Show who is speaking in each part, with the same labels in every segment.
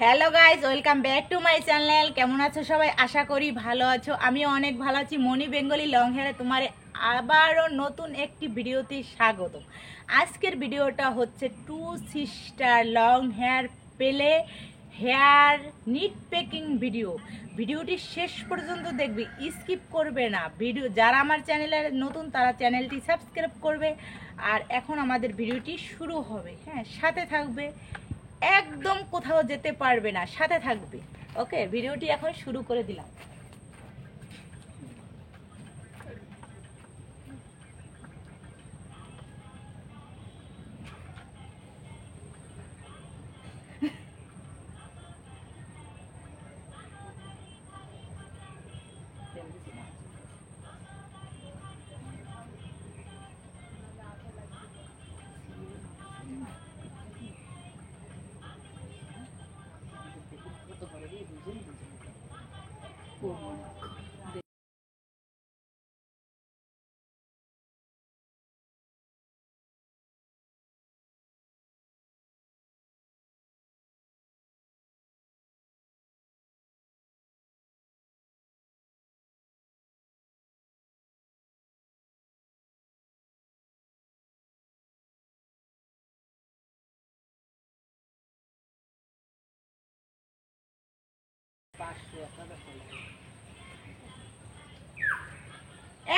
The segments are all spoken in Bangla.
Speaker 1: Hello guys, welcome back to my channel. কেমন আছো সবাই? আশা করি ভালো আছো। আমি অনেক ভালো আছি। মনি বেঙ্গলি লং হেয়ারে তোমার আবারও নতুন একটি ভিডিওতে স্বাগত। আজকের ভিডিওটা হচ্ছে টু সিস্টার লং হেয়ার পেলে হেয়ার নিট পেকিং ভিডিও। ভিডিওটি শেষ পর্যন্ত দেখবে, স্কিপ করবে না। ভিডিও যারা আমার চ্যানেলে নতুন তারা চ্যানেলটি সাবস্ক্রাইব করবে। আর এখন আমাদের ভিডিওটি শুরু হবে। হ্যাঁ, সাথে থাকবে, একদম কোথাও যেতে পারবে না, সাথে থাকবে। ওকে, ভিডিওটি এখন শুরু করে দিলাম।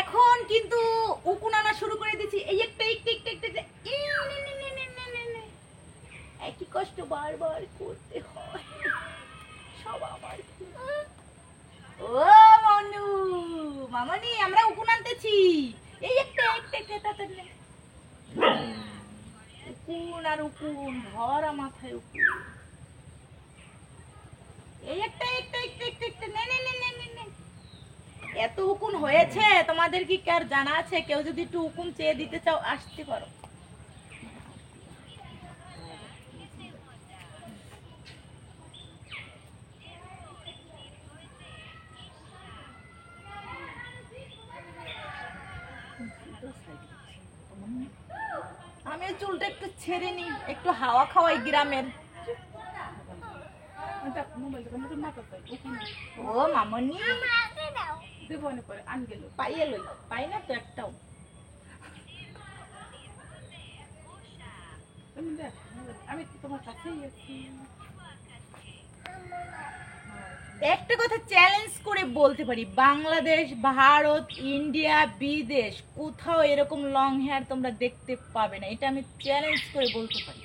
Speaker 1: এখন কিন্তু উকুন আনা শুরু করে দিচ্ছি। এই একটা একটা একটা একটা একই কষ্ট বারবার করতে হয় সব আমার। ও মনু, মামনি, আমরা উকুন আনতেছি। এই একটা একটা একটা তাড়াতাড়ি নে। উকুন আর উকুন, ভরা মাথায় উকুন। এই একটা একটা একটা একটা একটা নে নে নে নে নে নে। এত উকুন হয়েছে, তোমাদের কি কার জানা আছে? কেউ যদি একটু উকুন চেয়ে দিতে চাও, আসতে পারো। আমি চুলটা একটু ছেড়ে নি, একটু হাওয়া খাওয়াই গ্রামের। ও মামনি, পাইয়ে লই, পাই না তো একটাও। আমি তোমার কাছেই আছি। একটা কথা চ্যালেঞ্জ করে বলতে পারি, বাংলাদেশ, ভারত, ইন্ডিয়া, বিদেশ কোথাও এরকম লং হেয়ার তোমরা দেখতে পাবে না। এটা আমি চ্যালেঞ্জ করে বলতে পারি।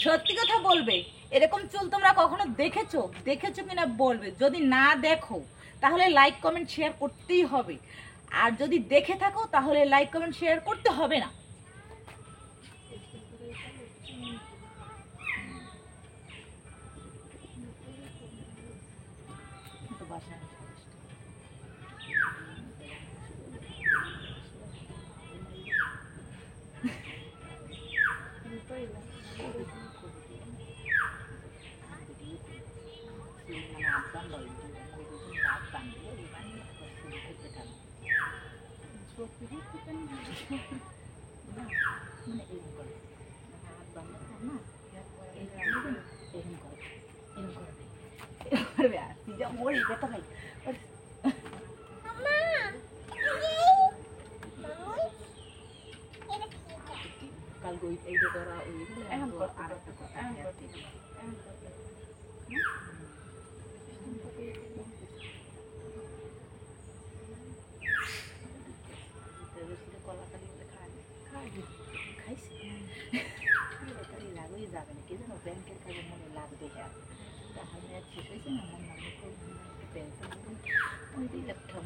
Speaker 1: সত্যি কথা বলবে, এরকম চুল তোমরা কখনো দেখেছো? দেখেছো কিনা বলবে। যদি না দেখো তাহলে লাইক কমেন্ট শেয়ার করতেই হবে। আর যদি দেখে থাকো তাহলে লাইক কমেন্ট শেয়ার করতে হবে না। কালকে এইটা করা, ওই আর একটা কথা খাইছি লাগেই যাবে না, কি যেন ব্যাংকের কাজে মনে লাগবে। হ্যাঁ, তাহলে শেষ হয়েছে না, আমার নামে পেনশন ওই একটা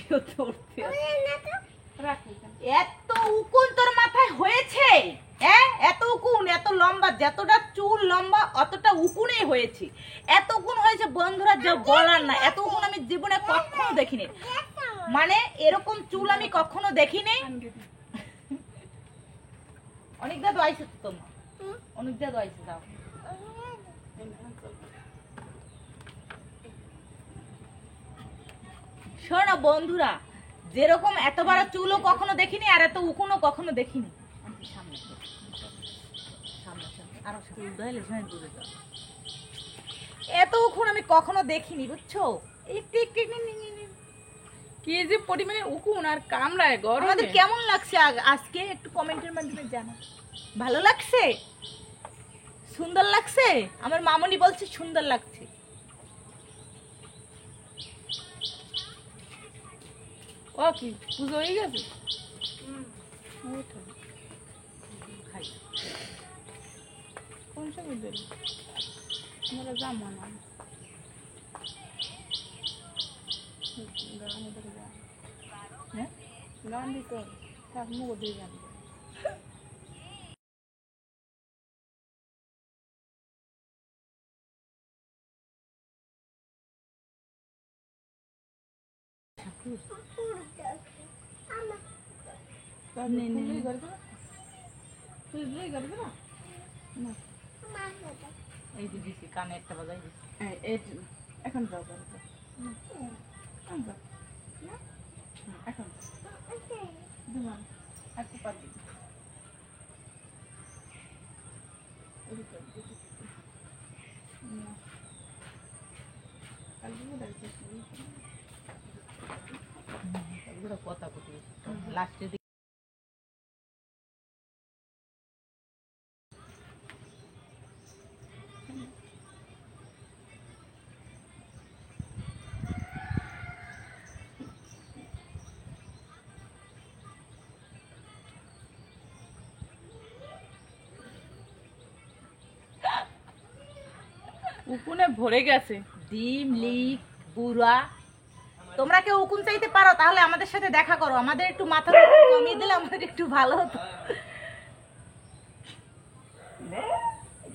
Speaker 1: ভিডিও করতে এত উকুন তোর মাথায় হয়েছে? হ্যাঁ, এত উকুন, এত লম্বা, যতটা চুল লম্বা অতটা উকুনই হয়েছে। এত উকুন হয়েছে বন্ধুরা যা বলার না। এত উকুন আমি জীবনে কখনো দেখিনি, মানে এরকম চুল আমি কখনো দেখিনি। অনেক দাদু আইছে তো, তোমার অনেক দাদু আইছে, যাও। শোনো বন্ধুরা, যেরকম এত বড় চুলও কখনো দেখিনি আর এত উকুনও কখনো দেখিনি। এত উকুন আমি কখনো দেখিনি, বুঝছো? একটু একটু
Speaker 2: কি যে পরিমাণে উকুন আর কামড়ায় গরমে।
Speaker 1: আমাদের কেমন লাগছে আজকে একটু কমেন্টের মাধ্যমে জানা। ভালো লাগছে? সুন্দর লাগছে? আমার মামনি বলছে সুন্দর লাগছে।
Speaker 2: ও কি পুজো হয়ে গেছে?
Speaker 1: খাই।
Speaker 2: কোন সময় দিল? আমরা যাবো না।
Speaker 1: হ্যাঁ,
Speaker 2: গান দিতে হবে, থাক মুখ দিয়ে যান।
Speaker 1: এই যে দিছি কানে একটা বাজাই দিছি।
Speaker 2: এখন যাও এখন একটু পারবি
Speaker 1: কথা বলি লাস্টে
Speaker 2: উকুনে ভরে গেছে।
Speaker 1: ডিম লিক বুড়া। তোমরা কেউ উকুন চাইতে পারো তাহলে আমাদের সাথে দেখা করো, আমাদের একটু মাথার উপর কমিয়ে দিলে আমাদের একটু ভালো হতো।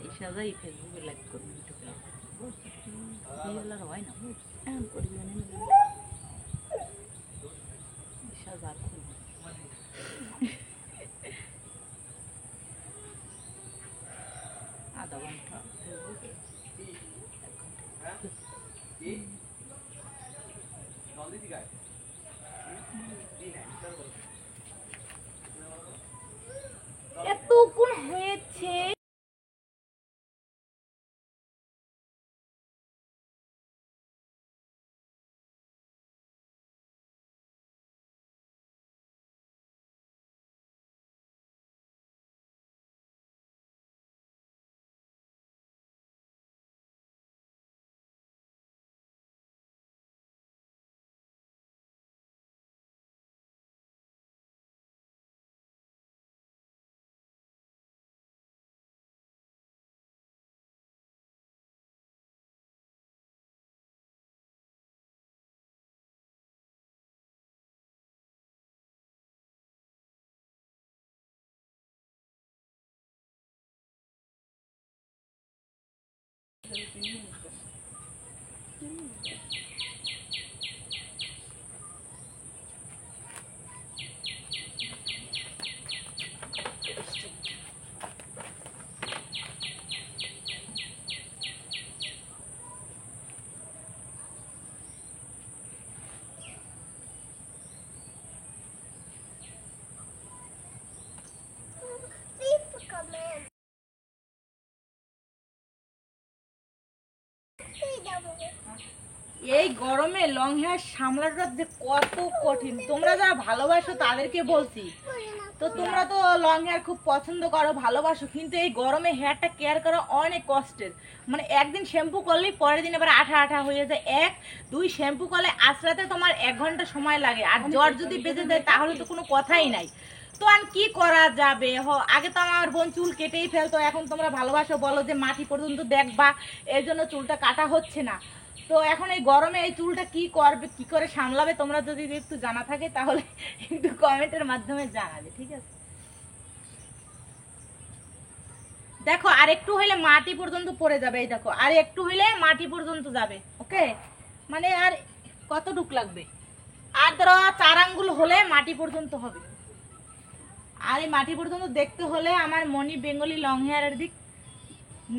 Speaker 1: এই সাজাই ফেসবুকে লাইক করবি, ইউটিউবে লাইক করবি, হয় না
Speaker 2: এখন করবি
Speaker 1: সাজা আধা ঘন্টা ফেসবুকে, এত কোন হয়েছে। এই গরমে লং হেয়ার সামলাটা যে কত কঠিন, তোমরা যারা ভালোবাসো তাদেরকে বলছি। তো তোমরা তো লং হেয়ার খুব পছন্দ করো, ভালোবাসো, কিন্তু এই গরমে হেয়ারটা কেয়ার করা অনেক কষ্টের। মানে একদিন শ্যাম্পু করলেই পরের দিন এবার আঠা আঠা হয়ে যায়। এক দুই শ্যাম্পু করলে আঁচড়াতে তোমার 1 ঘন্টা সময় লাগে, আর জ্বর যদি বেঁচে যায় তাহলে তো কোনো কথাই নাই। তো আর কি করা যাবে? আগে তো আমার বোন চুল কেটেই ফেলতো, এখন তোমরা ভালোবাসো বলো যে মাটি পর্যন্ত দেখবা, এর জন্য চুলটা কাটা হচ্ছে না। তো এখন এই গরমে এই চুলটা কি করবে, কি করে সামলাবে, তোমরা যদি একটু জানা থাকে তাহলে একটু কমেন্টের মাধ্যমে জানাবে, ঠিক আছে? দেখো আর একটু হইলে মাটি পর্যন্ত পড়ে যাবে, এই দেখো আর একটু হইলে মাটি পর্যন্ত যাবে। ওকে, মানে আর কতটুক লাগবে? আর ধরো 4 আঙ্গুল হলে মাটি পর্যন্ত হবে। আর এই মাটি পর্যন্ত দেখতে হলে আমার মনি বেঙ্গলি লং হেয়ারের দিক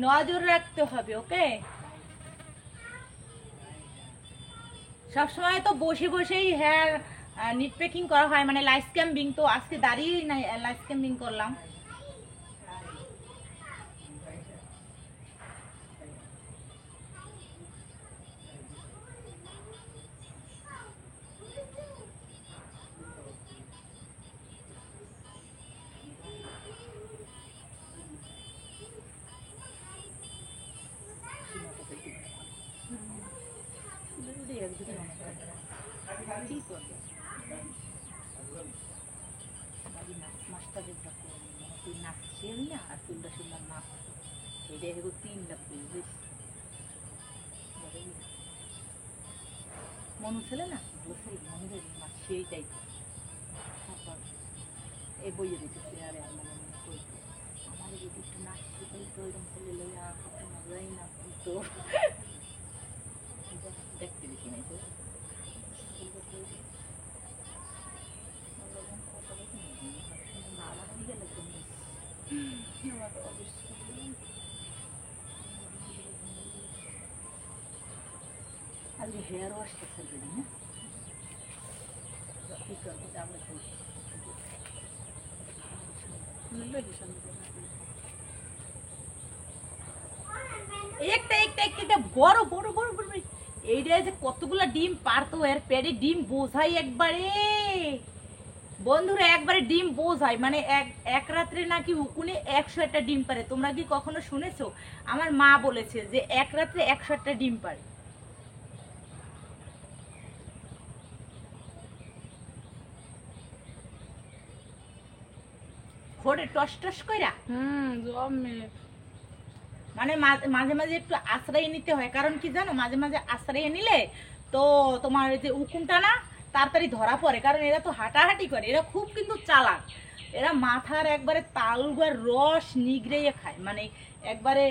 Speaker 1: নজর রাখতে হবে। ওকে, সবসময় তো বসে বসেই হেয়ার নিট পেকিং করা হয়, মানে লাইট স্ক্যাম্বিং। তো আজকে দাঁড়িয়েই নাই লাইট স্ক্যাম্বিং করলাম। কি করবে মাস্টারের দেখো, তুই নাচছিস না আর চুলটা সুন্দর নাচ, এটা এগো 3 লাখ মনু ছেলে না, বলছে মনুদের নাচ সেইটাই। তারপর এই বইয়ে দিতেছে, আরে মানে আমার যদি একটু নাচ শিখাই তো এরকম ছেলে লইয়া কত মজাই না তো দেখতে বেশি নাই তো আজকে হেয়ার ওয়াশটা ফেলবে না, কি করবো আমরা একটা একটা একটা বড় বড় বড় বড় এইটা যে কতগুলা ডিম পারতো, এর পেটে ডিম বোঝাই একবারে। বন্ধুরা একবারে ডিম বোঝাই, মানে এক রাত্রে নাকি উকুনে 100টা ডিম পারে। তোমরা কি কখনো শুনেছো? আমার মা বলেছে যে এক রাত্রে 100টা ডিম পারে। ঘরে টস টস কইরা
Speaker 2: জমে।
Speaker 1: মানে মাঝে মাঝে একটু আশ্রয় নিতে হয়, কারণ কি জানো, মাঝে মাঝে আশ্রয় নিলে তো তোমার যে উকুনটা না তাড়াতাড়ি ধরা পড়ে। কারণ এরা তো হাঁটাহাঁটি করে, এরা খুব কিন্তু চালাক। এরা মাথার একবারে তালুগার রস নিগড়ে খায়, মানে একবারে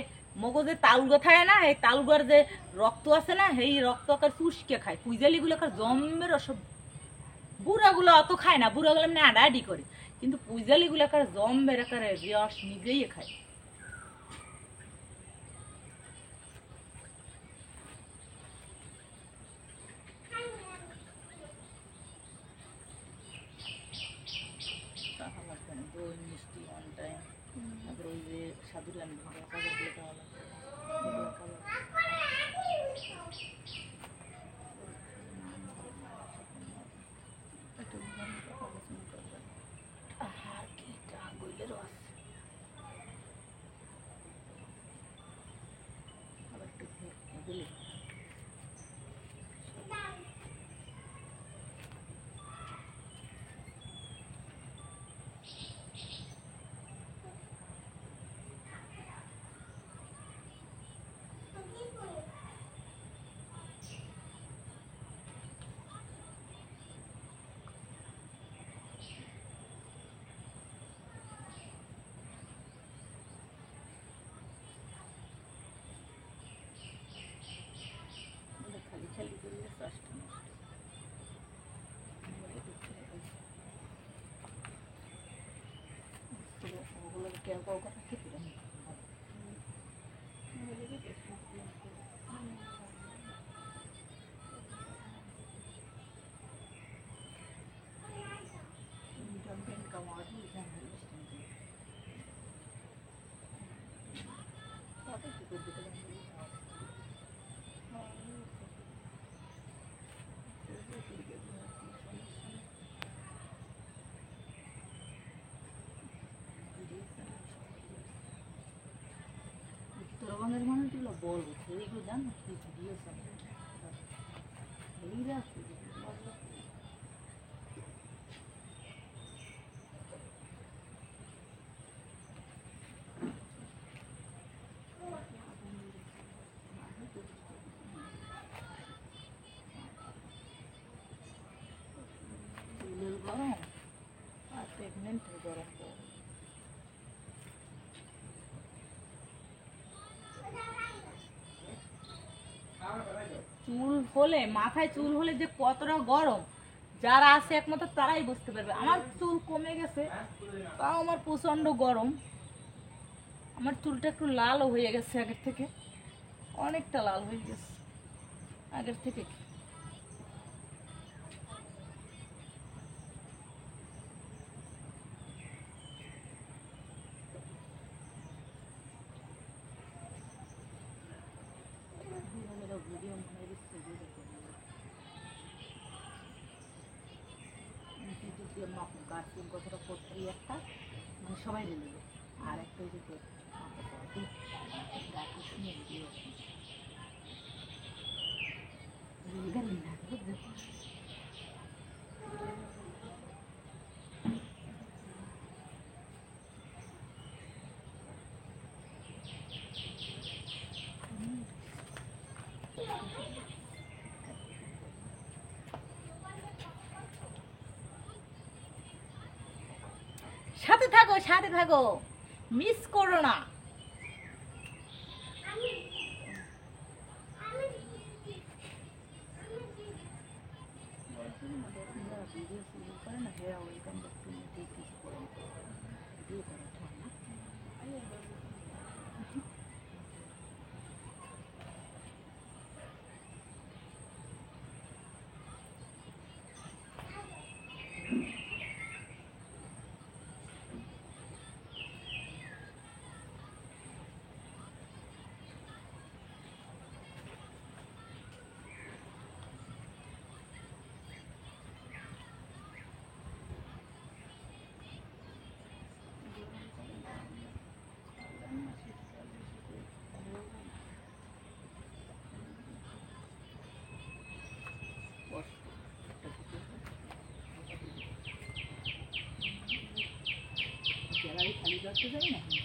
Speaker 1: মগজে তালুগা থাকে না, এই তালুগার যে রক্ত আছে না, সেই রক্ত আকার চুষকে খায়। পুইজালিগুলো আকার জম্মের রস, বুড়াগুলো অত খায় না, বুড়াগুলো এমনি আডাআডি করে, কিন্তু পুইজালিগুলো আকার জম্মের আকারে রস নিগড়ে খায়। দই মিষ্টি অন টাইম, তারপরে ওই যে সাধু রানী কাগজগুলো খাওয়া খালি খালি করলে কষ্ট নষ্ট। ওগুলো কেউ কাউ কথা খেতে পারে না। উত্তরবঙ্গের মানুষগুলো বলবো সেইগুলো জানো কি ভিডিও এইরা চুল হলে, মাথায় চুল হলে যে কতটা গরম, যারা আছে একমাত্র তারাই বুঝতে পারবে। আমার চুল কমে গেছে, তাও আমার প্রচন্ড গরম। আমার চুলটা একটু লালও হয়ে গেছে আগের থেকে, অনেকটা লাল হয়ে গেছে আগের থেকে। কথাটা করতে একটা মানে সবাই বলবে, আর একটা ওই যে তোর সাথে থাকো, সাথে থাকো, মিস করো না। গ্যালারি খালি করতে যাই না।